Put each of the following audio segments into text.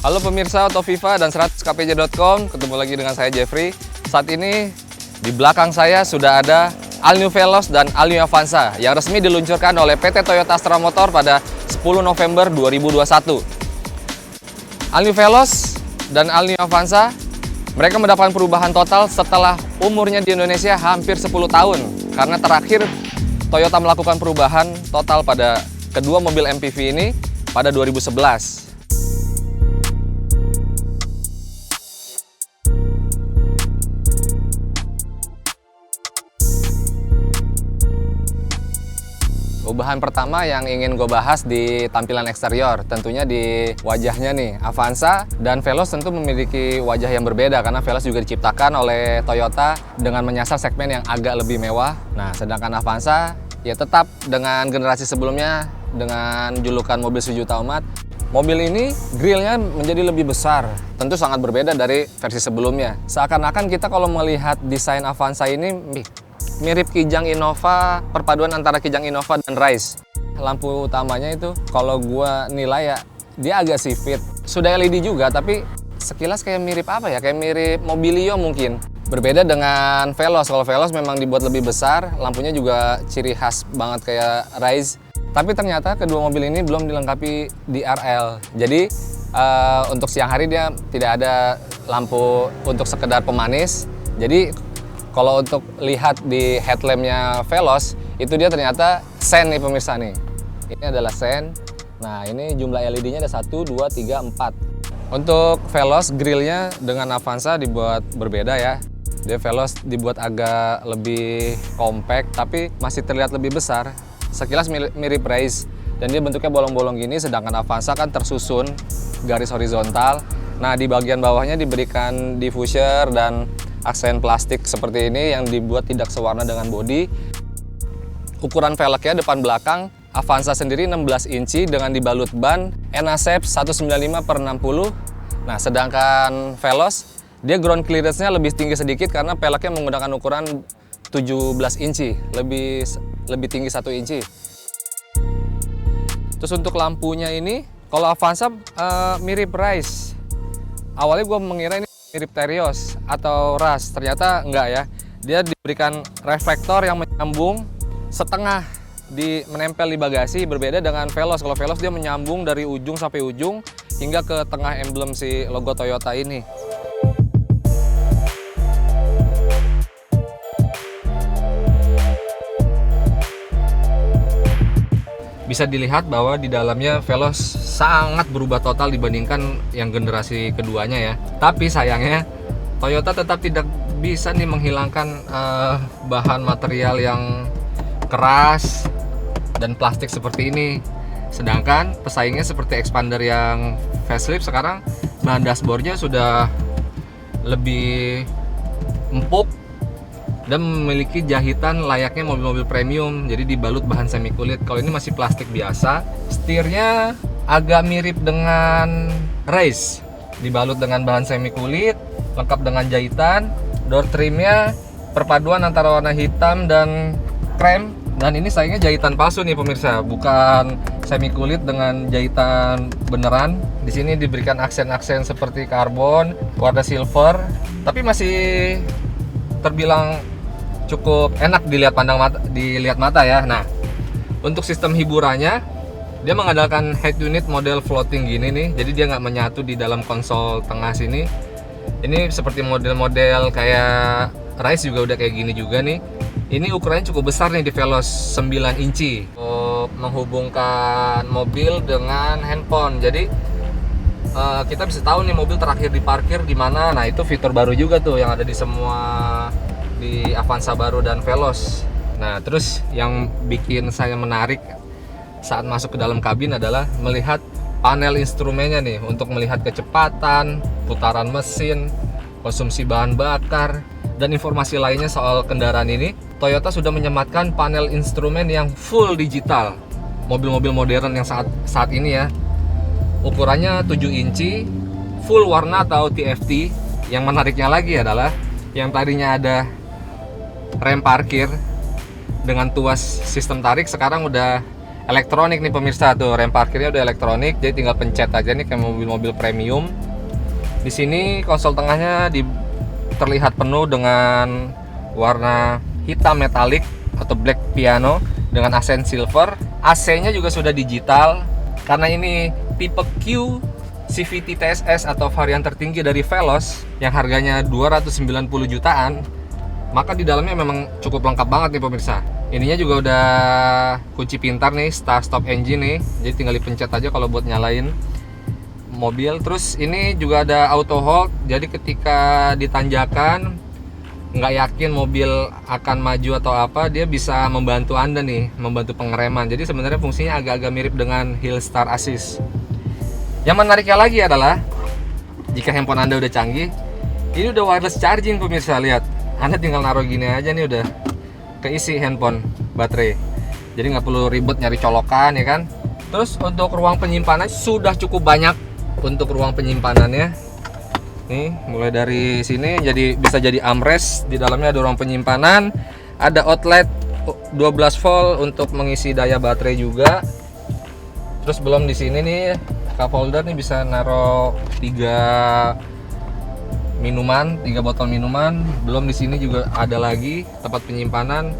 Halo pemirsa Autoviva dan 100kpj.com, ketemu lagi dengan saya Jeffrey. Saat ini di belakang saya sudah ada All New Veloz dan All New Avanza yang resmi diluncurkan oleh PT Toyota Astra Motor pada 10 November 2021. All New Veloz dan All New Avanza, mereka mendapatkan perubahan total setelah umurnya di Indonesia hampir 10 tahun. Karena terakhir Toyota melakukan perubahan total pada kedua mobil MPV ini pada 2011. Perubahan pertama yang ingin gue bahas di tampilan eksterior, tentunya di wajahnya nih. Avanza dan Veloz tentu memiliki wajah yang berbeda karena Veloz juga diciptakan oleh Toyota dengan menyasar segmen yang agak lebih mewah. Nah, sedangkan Avanza ya tetap dengan generasi sebelumnya dengan julukan mobil sejuta umat. Mobil ini grillnya menjadi lebih besar, tentu sangat berbeda dari versi sebelumnya. Seakan-akan kita kalau melihat desain Avanza ini mirip Kijang Innova, perpaduan antara Kijang Innova dan Rise. Lampu utamanya itu kalau gua nilai ya dia agak sipit. Sudah LED juga tapi sekilas kayak mirip apa ya? Kayak mirip Mobilio mungkin. Berbeda dengan Veloz. Kalau Veloz memang dibuat lebih besar, lampunya juga ciri khas banget kayak Rise. Tapi ternyata kedua mobil ini belum dilengkapi DRL. Jadi untuk siang hari dia tidak ada lampu untuk sekedar pemanis. Jadi kalau untuk lihat di headlampnya Veloz, itu dia ternyata sen nih pemirsa nih. Ini adalah sen. Nah ini jumlah LED-nya ada 1, 2, 3, 4. Untuk Veloz, grillnya dengan Avanza dibuat berbeda ya. Dia Veloz dibuat agak lebih compact, tapi masih terlihat lebih besar. Sekilas mirip Rise. Dan dia bentuknya bolong-bolong gini, sedangkan Avanza kan tersusun garis horizontal. Nah di bagian bawahnya diberikan diffuser dan aksen plastik seperti ini yang dibuat tidak sewarna dengan bodi. Ukuran velgnya depan belakang, Avanza sendiri 16 inci dengan dibalut ban NACEP 195/60. Nah, sedangkan Veloz dia ground clearance-nya lebih tinggi sedikit karena velgnya menggunakan ukuran 17 inci, lebih tinggi 1 inci. Terus untuk lampunya ini, kalau Avanza mirip Rise. Awalnya gue mengira ini mirip Terios atau Rush, ternyata enggak ya. Dia diberikan reflektor yang menyambung setengah menempel di bagasi, berbeda dengan Veloz. Kalau Veloz dia menyambung dari ujung sampai ujung hingga ke tengah emblem si logo Toyota ini. Bisa dilihat bahwa di dalamnya Veloz sangat berubah total dibandingkan yang generasi keduanya ya. Tapi sayangnya Toyota tetap tidak bisa nih menghilangkan bahan material yang keras dan plastik seperti ini. Sedangkan pesaingnya seperti Expander yang facelift sekarang bahan dashboardnya sudah lebih empuk dan memiliki jahitan layaknya mobil-mobil premium, jadi dibalut bahan semi kulit. Kalau ini masih plastik biasa. Setirnya agak mirip dengan Race, dibalut dengan bahan semi kulit, lengkap dengan jahitan. Door trimnya perpaduan antara warna hitam dan krem. Dan ini sayangnya jahitan palsu nih pemirsa, bukan semi kulit dengan jahitan beneran. Di sini diberikan aksen-aksen seperti karbon, warna silver, tapi masih terbilang cukup enak dilihat mata ya. Nah, untuk sistem hiburannya dia mengandalkan head unit model floating gini nih. Jadi dia nggak menyatu di dalam konsol tengah sini. Ini seperti model-model kayak Rise juga udah kayak gini juga nih. Ini ukurannya cukup besar nih di Veloz, 9 inci. Untuk menghubungkan mobil dengan handphone. Jadi kita bisa tahu nih mobil terakhir diparkir di mana. Nah, itu fitur baru juga tuh yang ada di Avanza baru dan Veloz. Nah, terus yang bikin saya menarik saat masuk ke dalam kabin adalah melihat panel instrumennya nih untuk melihat kecepatan, putaran mesin, konsumsi bahan bakar, dan informasi lainnya soal kendaraan ini. Toyota sudah menyematkan panel instrumen yang full digital. Mobil-mobil modern yang saat ini ya. Ukurannya 7 inci, full warna atau TFT. Yang menariknya lagi adalah yang tadinya ada rem parkir dengan tuas sistem tarik, sekarang udah elektronik nih pemirsa, tuh rem parkirnya udah elektronik, jadi tinggal pencet aja nih kayak mobil-mobil premium. Di sini konsol tengahnya terlihat penuh dengan warna hitam metalik atau black piano dengan aksen silver. AC-nya juga sudah digital karena ini tipe Q CVT TSS atau varian tertinggi dari Veloz yang harganya 290 jutaan. Maka di dalamnya memang cukup lengkap banget nih pemirsa. Ininya juga udah kunci pintar nih, start stop engine nih. Jadi tinggal dipencet aja kalau buat nyalain mobil. Terus ini juga ada auto hold. Jadi ketika ditanjakan nggak yakin mobil akan maju atau apa, dia bisa membantu Anda nih, membantu pengereman. Jadi sebenarnya fungsinya agak-agak mirip dengan Hill Start Assist. Yang menariknya lagi adalah jika handphone Anda udah canggih, ini udah wireless charging pemirsa. Lihat, Anda tinggal naruh gini aja nih udah keisi handphone baterai. Jadi nggak perlu ribet nyari colokan ya kan. Terus untuk ruang penyimpanan sudah cukup banyak untuk ruang penyimpanannya. Nih, mulai dari sini jadi bisa jadi armrest, di dalamnya ada ruang penyimpanan, ada outlet 12 volt untuk mengisi daya baterai juga. Terus belum di sini nih cup holder nih bisa naruh 3 botol minuman. Belum di sini juga ada lagi tempat penyimpanan.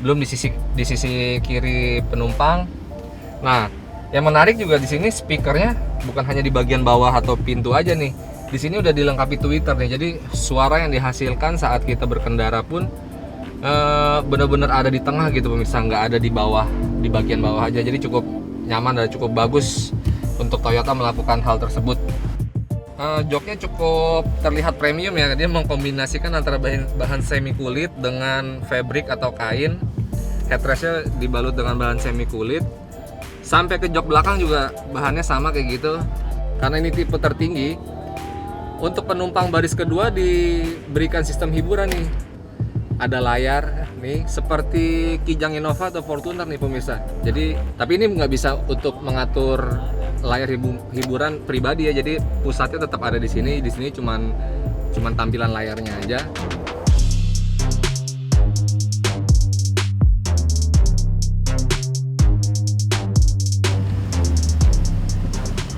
Belum di sisi kiri penumpang. Nah, yang menarik juga di sini speakernya bukan hanya di bagian bawah atau pintu aja nih. Di sini udah dilengkapi tweeter nih. Jadi suara yang dihasilkan saat kita berkendara pun benar-benar ada di tengah gitu pemirsa, nggak ada di bawah, di bagian bawah aja. Jadi cukup nyaman dan cukup bagus untuk Toyota melakukan hal tersebut. Joknya cukup terlihat premium ya, dia mengkombinasikan antara bahan semi kulit dengan fabric atau kain. Headrestnya dibalut dengan bahan semi kulit. Sampai ke jok belakang juga bahannya sama kayak gitu. Karena ini tipe tertinggi, untuk penumpang baris kedua diberikan sistem hiburan nih. Ada layar nih seperti Kijang Innova atau Fortuner nih pemirsa. Jadi tapi ini nggak bisa untuk mengatur layar hiburan pribadi ya. Jadi pusatnya tetap ada di sini. Di sini cuman tampilan layarnya aja.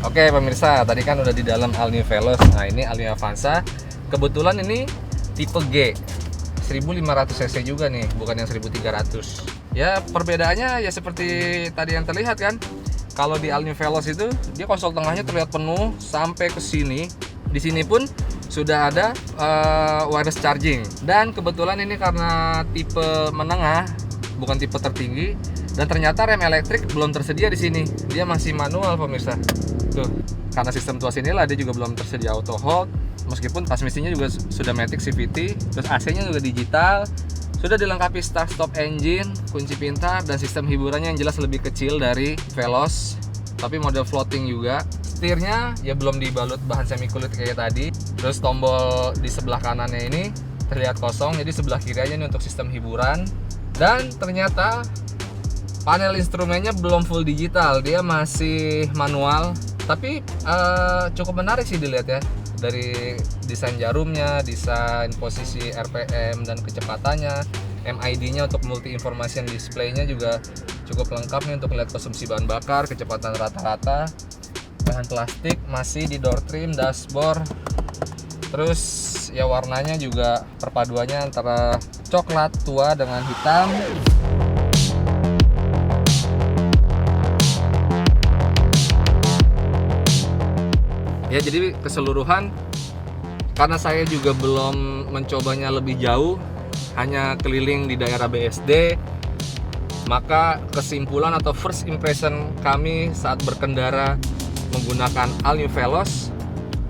Oke pemirsa, tadi kan udah di dalam All New Veloz. Nah ini All New Avanza. Kebetulan ini tipe G 1500 cc juga nih, bukan yang 1300. Ya perbedaannya ya seperti tadi yang terlihat kan. Kalau di All New Veloz itu dia konsol tengahnya terlihat penuh sampai ke sini. Di sini pun sudah ada wireless charging. Dan kebetulan ini karena tipe menengah, bukan tipe tertinggi. Dan ternyata rem elektrik belum tersedia di sini. Dia masih manual pemirsa. Tuh, karena sistem tuas inilah dia juga belum tersedia auto hold. Meskipun transmisinya juga sudah Matic CVT, terus AC-nya juga digital. Sudah dilengkapi start stop engine, kunci pintar, dan sistem hiburannya yang jelas lebih kecil dari Veloz, tapi model floating juga. Setirnya ya belum dibalut bahan semi kulit kayak tadi. Terus tombol di sebelah kanannya ini terlihat kosong, jadi sebelah kiri aja nih untuk sistem hiburan. Dan ternyata panel instrumennya belum full digital, dia masih manual. Tapi cukup menarik sih dilihat ya, dari desain jarumnya, desain posisi RPM dan kecepatannya, MID-nya untuk multi information display-nya juga cukup lengkap nih untuk lihat konsumsi bahan bakar, kecepatan rata-rata. Bahan plastik masih di door trim, dashboard. Terus ya warnanya juga perpaduannya antara coklat tua dengan hitam. Ya jadi keseluruhan, karena saya juga belum mencobanya lebih jauh, hanya keliling di daerah BSD, maka kesimpulan atau first impression kami saat berkendara menggunakan All New Veloz,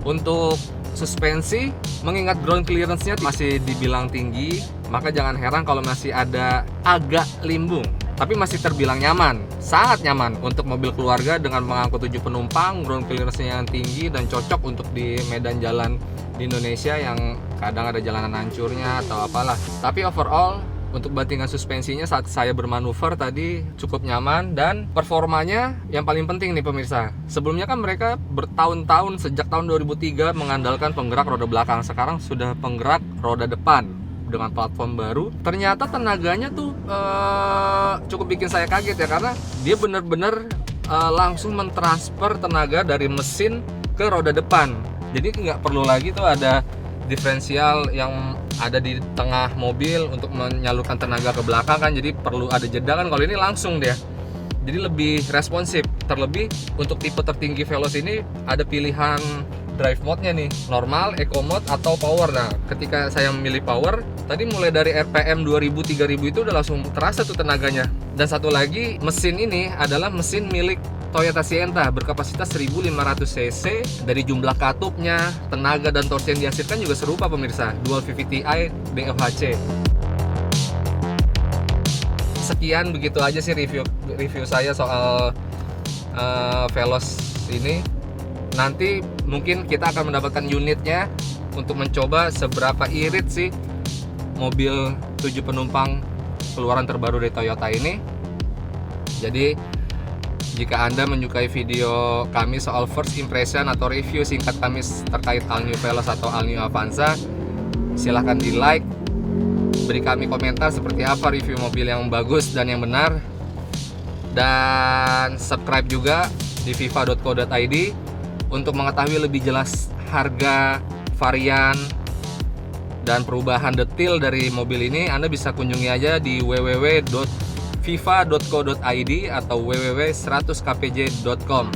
untuk suspensi, mengingat ground clearance-nya masih dibilang tinggi, maka jangan heran kalau masih ada agak limbung. Tapi masih terbilang nyaman, sangat nyaman untuk mobil keluarga dengan mengangkut 7 penumpang, ground clearance-nya yang tinggi dan cocok untuk di medan jalan di Indonesia yang kadang ada jalanan hancurnya atau apalah. Tapi overall untuk bantingan suspensinya saat saya bermanuver tadi cukup nyaman, dan performanya yang paling penting nih pemirsa. Sebelumnya kan mereka bertahun-tahun sejak tahun 2003 mengandalkan penggerak roda belakang, sekarang sudah penggerak roda depan dengan platform baru. Ternyata tenaganya tuh cukup cukup bikin saya kaget ya, karena dia bener-bener langsung mentransfer tenaga dari mesin ke roda depan. Jadi nggak perlu lagi tuh ada diferensial yang ada di tengah mobil untuk menyalurkan tenaga ke belakang kan, jadi perlu ada jeda kan. Kalau ini langsung dia, jadi lebih responsif. Terlebih untuk tipe tertinggi Veloz ini ada pilihan drive mode-nya nih, normal, eco mode, atau power. Nah, ketika saya memilih power, tadi mulai dari RPM 2000-3000 itu udah langsung terasa tuh tenaganya. Dan satu lagi, mesin ini adalah mesin milik Toyota Sienta berkapasitas 1500 cc. Dari jumlah katupnya, tenaga dan torsi yang dihasilkan juga serupa pemirsa, dual VVT-i BFHC. Sekian, begitu aja sih review saya soal Veloz ini. Nanti mungkin kita akan mendapatkan unitnya untuk mencoba seberapa irit sih mobil 7 penumpang keluaran terbaru dari Toyota ini. Jadi jika Anda menyukai video kami soal first impression atau review singkat kami terkait All New Veloz atau All New Avanza, silahkan di like, beri kami komentar seperti apa review mobil yang bagus dan yang benar, dan subscribe juga di viva.co.id untuk mengetahui lebih jelas harga, varian, dan perubahan detail dari mobil ini. Anda bisa kunjungi aja di www.viva.co.id atau www.100kpj.com.